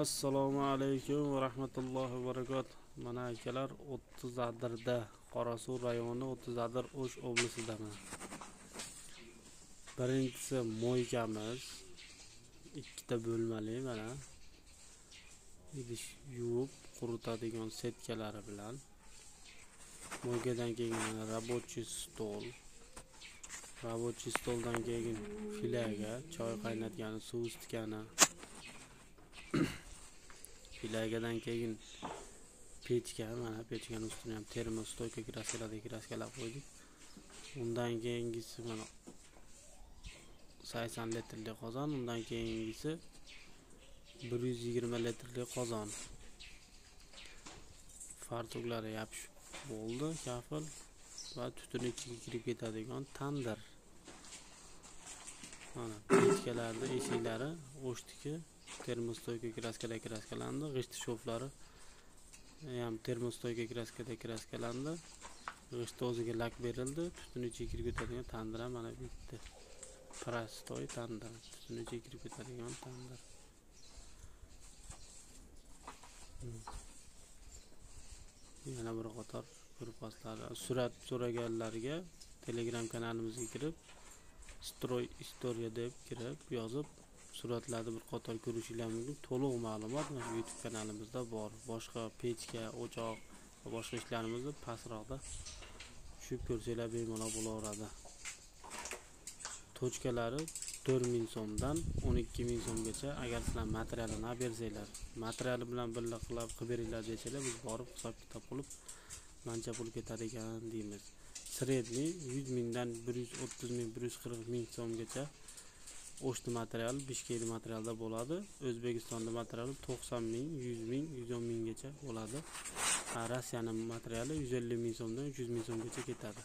Assalomu alaykum va rahmatullohi va barakatuh. Mana akalar 30 Adirda, Qorasuv rayoni 30 Adir O'sh oblasidaman. Birinchisi mo'ykamiz, ikkita bo'lmali mana. Idish yuvib quritadigan setkalari bilan. Mo'ykadan keyin mana rabochiy stol. Rabochiy stoldan keyin filaga, choy qaynatgani, suv isitgani. Filagadan keyin pechka, mana pechkaning ustini ham termostoyka kraskalar qo'ydik. Undan keyingisi mana 80 litrli qozon, undan keyingisi 120 litrli qozon. Fartuklari yopishib bo'ldi, kafil va tutun ichiga kirib ketadigan tandir. Mana pechkalarda eshiklari O'shdiki termostoyka kraskalandi, g'isht shoflari ham termostoyka kraskalandi. G'isht o'ziga lak berildi, tutun ichiga kirib ketadigan tandir mana bitta. Prostoy tandir, tutun ichiga kirib ketadigan tandir. Yana bir qator ko'rpaslar. Surat so'raganlarga Telegram kanalimizga kirib, Stroy Historia deb kirib yozib, suratlarni bir qator ko'rishingiz mumkin. To'liq ma'lumot mana YouTube kanalimizda bor. Boshqa pechka, o'choq va boshqa ishlarimizni pastroqda tushib ko'rsanglar bemalol bo'laveradi. Tochkalari 4000 so'mdan 12000 so'mgacha agar sizlar materialini olib bersanglar, materiali bilan birga qilib beringlar desalar, biz borib hisob kitob qilib qancha pul ketadi ekan deymiz. Sredniy 100 mingdan 130 ming, 140 ming so'mgacha O'shda material, Bishkekda materialda bo'ladi. O'zbekistonda material 90 ming, 100 ming, 110 minggacha bo'ladi. Rossiyaning materiali 150 ming so'mdan 300 ming so'mgacha ketadi.